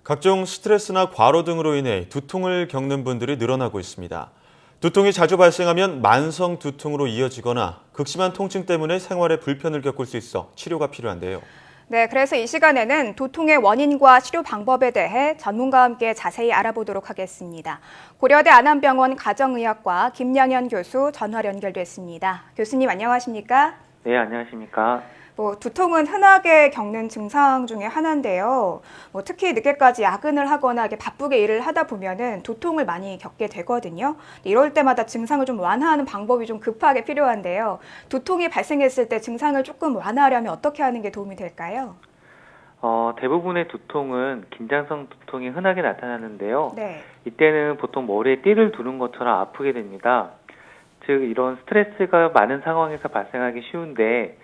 각종 스트레스나 과로 등으로 인해 두통을 겪는 분들이 늘어나고 있습니다. 두통이 자주 발생하면 만성 두통으로 이어지거나 극심한 통증 때문에 생활에 불편을 겪을 수 있어 치료가 필요한데요. 네, 그래서 이 시간에는 두통의 원인과 치료 방법에 대해 전문가와 함께 자세히 알아보도록 하겠습니다. 고려대 안암병원 가정의학과 김양현 교수 전화로 연결됐습니다. 교수님 안녕하십니까? 네, 안녕하십니까. 두통은 흔하게 겪는 증상 중에 하나인데요. 특히 늦게까지 야근을 하거나 이렇게 바쁘게 일을 하다 보면은 두통을 많이 겪게 되거든요. 이럴 때마다 증상을 좀 완화하는 방법이 좀 급하게 필요한데요. 두통이 발생했을 때 증상을 조금 완화하려면 어떻게 하는 게 도움이 될까요? 대부분의 두통은 긴장성 두통이 흔하게 나타나는데요. 네. 이때는 보통 머리에 띠를 두른 것처럼 아프게 됩니다. 즉, 이런 스트레스가 많은 상황에서 발생하기 쉬운데,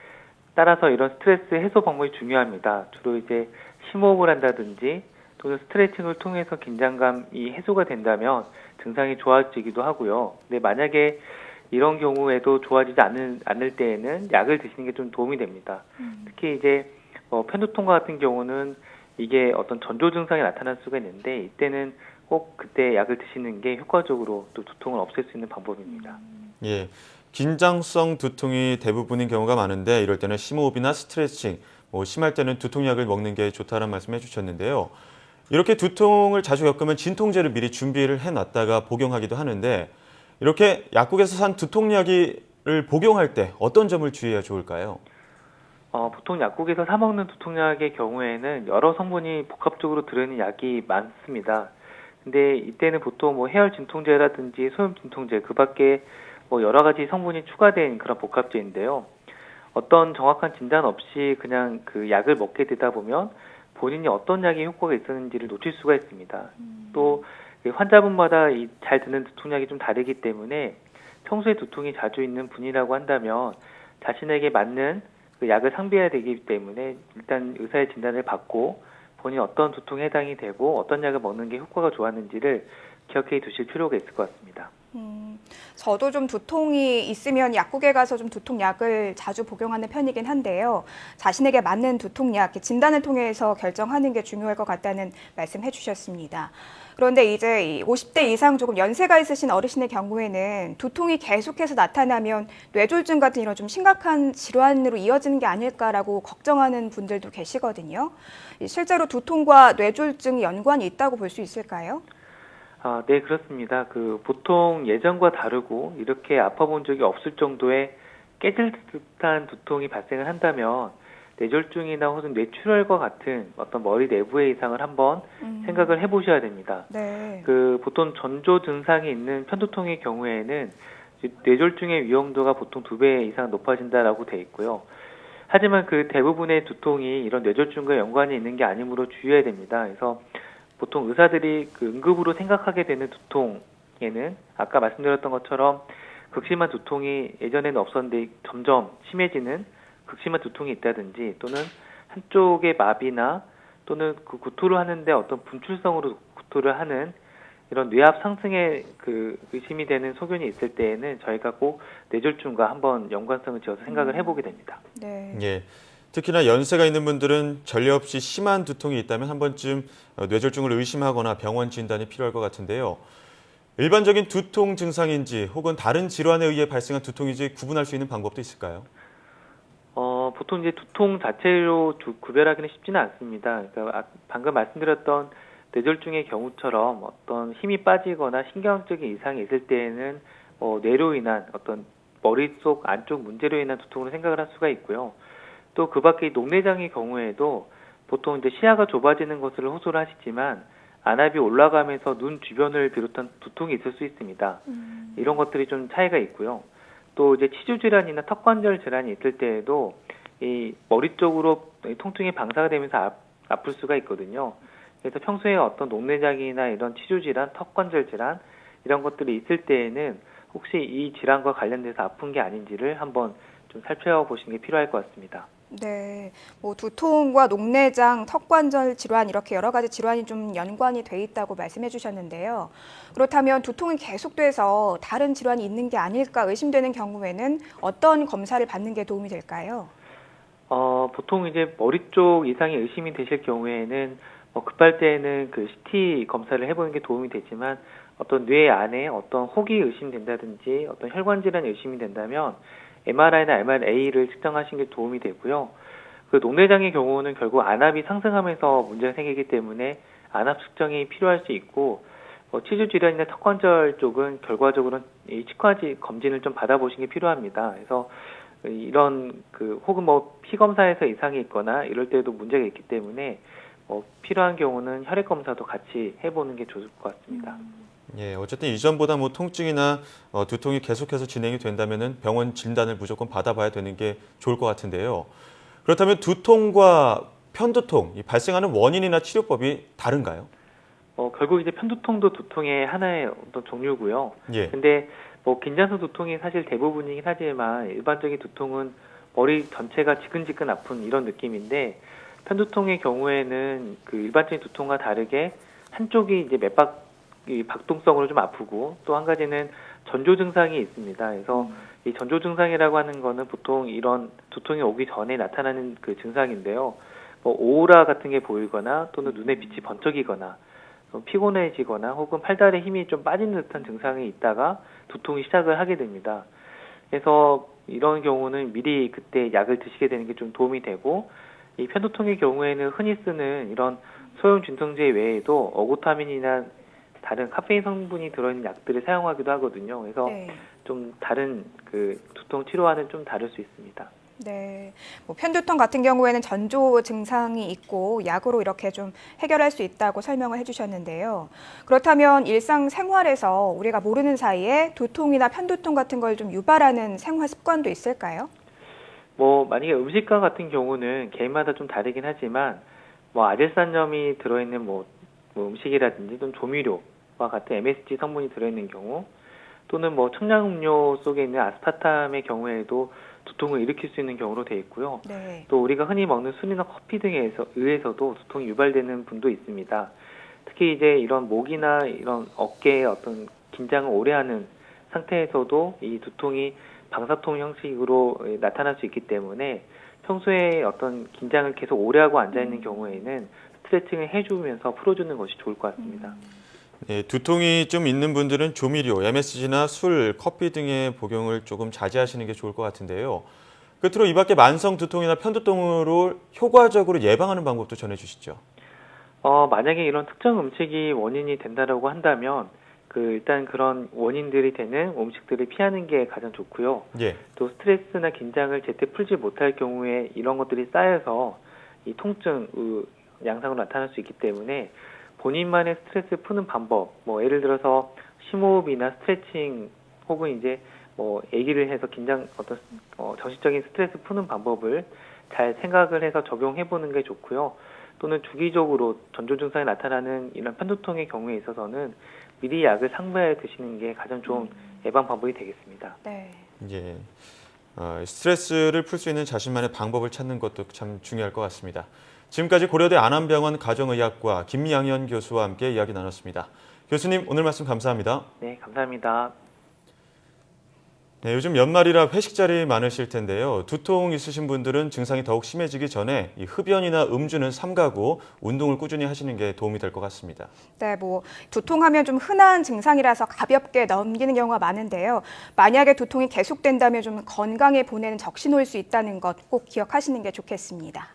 따라서 이런 스트레스 해소 방법이 중요합니다. 주로 이제 심호흡을 한다든지 또는 스트레칭을 통해서 긴장감이 해소가 된다면 증상이 좋아지기도 하고요. 근데 만약에 이런 경우에도 좋아지지 않을 때에는 약을 드시는 게 좀 도움이 됩니다. 특히 이제 편두통과 같은 경우는 이게 어떤 전조 증상이 나타날 수가 있는데 이때는 꼭 그때 약을 드시는 게 효과적으로 또 두통을 없앨 수 있는 방법입니다. 예, 긴장성 두통이 대부분인 경우가 많은데 이럴 때는 심호흡이나 스트레칭, 심할 때는 두통약을 먹는 게 좋다는 말씀해 주셨는데요. 이렇게 두통을 자주 겪으면 진통제를 미리 준비를 해놨다가 복용하기도 하는데 이렇게 약국에서 산 두통약을 복용할 때 어떤 점을 주의해야 좋을까요? 보통 약국에서 사 먹는 두통약의 경우에는 여러 성분이 복합적으로 들어있는 약이 많습니다. 근데 이때는 보통 해열 진통제라든지 소염 진통제, 그 밖에 여러 가지 성분이 추가된 그런 복합제인데요. 어떤 정확한 진단 없이 그냥 그 약을 먹게 되다 보면 본인이 어떤 약에 효과가 있었는지를 놓칠 수가 있습니다. 또 환자분마다 잘 드는 두통약이 좀 다르기 때문에 평소에 두통이 자주 있는 분이라고 한다면 자신에게 맞는 그 약을 상비해야 되기 때문에 일단 의사의 진단을 받고 본인이 어떤 두통에 해당이 되고 어떤 약을 먹는 게 효과가 좋았는지를 기억해 두실 필요가 있을 것 같습니다. 저도 좀 두통이 있으면 약국에 가서 좀 두통약을 자주 복용하는 편이긴 한데요. 자신에게 맞는 두통약, 진단을 통해서 결정하는 게 중요할 것 같다는 말씀해 주셨습니다. 그런데 이제 50대 이상 조금 연세가 있으신 어르신의 경우에는 두통이 계속해서 나타나면 뇌졸중 같은 이런 좀 심각한 질환으로 이어지는 게 아닐까라고 걱정하는 분들도 계시거든요. 실제로 두통과 뇌졸중이 연관이 있다고 볼 수 있을까요? 네, 그렇습니다. 보통 예전과 다르고 이렇게 아파본 적이 없을 정도의 깨질 듯한 두통이 발생을 한다면 뇌졸중이나 혹은 뇌출혈과 같은 어떤 머리 내부의 이상을 한번 생각을 해보셔야 됩니다. 네. 보통 전조 증상이 있는 편두통의 경우에는 뇌졸중의 위험도가 보통 2배 이상 높아진다라고 돼 있고요. 하지만 그 대부분의 두통이 이런 뇌졸중과 연관이 있는 게 아니므로 주의해야 됩니다. 그래서 보통 의사들이 응급으로 생각하게 되는 두통에는 아까 말씀드렸던 것처럼 극심한 두통이 예전에는 없었는데 점점 심해지는 극심한 두통이 있다든지 또는 한쪽의 마비나 또는 그 구토를 하는데 어떤 분출성으로 구토를 하는 이런 뇌압 상승에 의심이 되는 소견이 있을 때에는 저희가 꼭 뇌졸중과 한번 연관성을 지어서 생각을 해보게 됩니다. 네. 예, 특히나 연세가 있는 분들은 전례 없이 심한 두통이 있다면 한 번쯤 뇌졸중을 의심하거나 병원 진단이 필요할 것 같은데요. 일반적인 두통 증상인지 혹은 다른 질환에 의해 발생한 두통인지 구분할 수 있는 방법도 있을까요? 보통 이제 두통 자체로 구별하기는 쉽지는 않습니다. 그러니까 방금 말씀드렸던 뇌졸중의 경우처럼 어떤 힘이 빠지거나 신경적인 이상이 있을 때에는 뇌로 인한 어떤 머릿속 안쪽 문제로 인한 두통으로 생각을 할 수가 있고요. 또 그 밖에 녹내장의 경우에도 보통 이제 시야가 좁아지는 것을 호소를 하시지만 안압이 올라가면서 눈 주변을 비롯한 두통이 있을 수 있습니다. 이런 것들이 좀 차이가 있고요. 또 이제 치주 질환이나 턱관절 질환이 있을 때에도 이 머리 쪽으로 통증이 방사가 되면서 아플 수가 있거든요. 그래서 평소에 어떤 녹내장이나 이런 치주 질환, 턱관절 질환 이런 것들이 있을 때에는 혹시 이 질환과 관련돼서 아픈 게 아닌지를 한번 좀 살펴보시는 게 필요할 것 같습니다. 네, 두통과 녹내장, 턱관절 질환 이렇게 여러 가지 질환이 좀 연관이 돼 있다고 말씀해 주셨는데요. 그렇다면 두통이 계속돼서 다른 질환이 있는 게 아닐까 의심되는 경우에는 어떤 검사를 받는 게 도움이 될까요? 보통 이제 머리 쪽 이상이 의심이 되실 경우에는 급할 때에는 그 CT 검사를 해보는 게 도움이 되지만 어떤 뇌 안에 어떤 혹이 의심된다든지 어떤 혈관 질환이 의심이 된다면 MRI나 MRA를 측정하시는 게 도움이 되고요. 그 녹내장의 경우는 결국 안압이 상승하면서 문제가 생기기 때문에 안압 측정이 필요할 수 있고 치주 질환이나 턱관절 쪽은 결과적으로는 이 치과 검진을 좀 받아보시는 게 필요합니다. 그래서 이런 혹은 피 검사에서 이상이 있거나 이럴 때도 문제가 있기 때문에 필요한 경우는 혈액 검사도 같이 해보는 게 좋을 것 같습니다. 예, 어쨌든 이전보다 통증이나 두통이 계속해서 진행이 된다면은 병원 진단을 무조건 받아봐야 되는 게 좋을 것 같은데요. 그렇다면 두통과 편두통, 이 발생하는 원인이나 치료법이 다른가요? 결국 이제 편두통도 두통의 하나의 어떤 종류고요. 예. 근데 긴장성 두통이 사실 대부분이긴 하지만 일반적인 두통은 머리 전체가 지근지근 아픈 이런 느낌인데 편두통의 경우에는 그 일반적인 두통과 다르게 한쪽이 이제 이 박동성으로 좀 아프고 또 한 가지는 전조 증상이 있습니다. 그래서 이 전조 증상이라고 하는 거는 보통 이런 두통이 오기 전에 나타나는 그 증상인데요. 오라 같은 게 보이거나 또는 눈에 빛이 번쩍이거나 피곤해지거나 혹은 팔다리에 힘이 좀 빠지는 듯한 증상이 있다가 두통이 시작을 하게 됩니다. 그래서 이런 경우는 미리 그때 약을 드시게 되는 게 좀 도움이 되고 이 편두통의 경우에는 흔히 쓰는 이런 소염 진통제 외에도 어고타민이나 다른 카페인 성분이 들어있는 약들을 사용하기도 하거든요. 그래서 네. 좀 다른 그 두통 치료와는 좀 다를 수 있습니다. 네, 편두통 같은 경우에는 전조 증상이 있고 약으로 이렇게 좀 해결할 수 있다고 설명을 해주셨는데요. 그렇다면 일상생활에서 우리가 모르는 사이에 두통이나 편두통 같은 걸 좀 유발하는 생활 습관도 있을까요? 만약에 음식과 같은 경우는 개인마다 좀 다르긴 하지만 아질산염이 들어있는 음식이라든지 좀 조미료와 같은 MSG 성분이 들어있는 경우 또는 청량음료 속에 있는 아스파탐의 경우에도 두통을 일으킬 수 있는 경우로 되어 있고요. 네. 또 우리가 흔히 먹는 술이나 커피 등에 의해서도 두통이 유발되는 분도 있습니다. 특히 이제 이런 목이나 이런 어깨에 어떤 긴장을 오래 하는 상태에서도 이 두통이 방사통 형식으로 나타날 수 있기 때문에 평소에 어떤 긴장을 계속 오래 하고 앉아 있는 경우에는 스트레칭을 해주면서 풀어주는 것이 좋을 것 같습니다. 예, 두통이 좀 있는 분들은 조미료, MSG나 술, 커피 등의 복용을 조금 자제하시는 게 좋을 것 같은데요. 끝으로 이 밖에 만성 두통이나 편두통으로 효과적으로 예방하는 방법도 전해주시죠. 만약에 이런 특정 음식이 원인이 된다라고 한다면 일단 그런 원인들이 되는 음식들을 피하는 게 가장 좋고요. 예. 또 스트레스나 긴장을 제때 풀지 못할 경우에 이런 것들이 쌓여서 이 통증 양상으로 나타날 수 있기 때문에 본인만의 스트레스 푸는 방법, 예를 들어서 심호흡이나 스트레칭 혹은 이제 얘기를 해서 정신적인 스트레스 푸는 방법을 잘 생각을 해서 적용해 보는 게 좋고요. 또는 주기적으로 전조 증상이 나타나는 이런 편두통의 경우에 있어서는 미리 약을 상부해 드시는 게 가장 좋은 예방 방법이 되겠습니다. 네. 예. 스트레스를 풀 수 있는 자신만의 방법을 찾는 것도 참 중요할 것 같습니다. 지금까지 고려대 안암병원 가정의학과 김양현 교수와 함께 이야기 나눴습니다. 교수님, 오늘 말씀 감사합니다. 네, 감사합니다. 네, 요즘 연말이라 회식 자리 많으실 텐데요. 두통 있으신 분들은 증상이 더욱 심해지기 전에 이 흡연이나 음주는 삼가고 운동을 꾸준히 하시는 게 도움이 될 것 같습니다. 네, 두통하면 좀 흔한 증상이라서 가볍게 넘기는 경우가 많은데요. 만약에 두통이 계속된다면 좀 건강에 보내는 적신호일 수 있다는 것 꼭 기억하시는 게 좋겠습니다.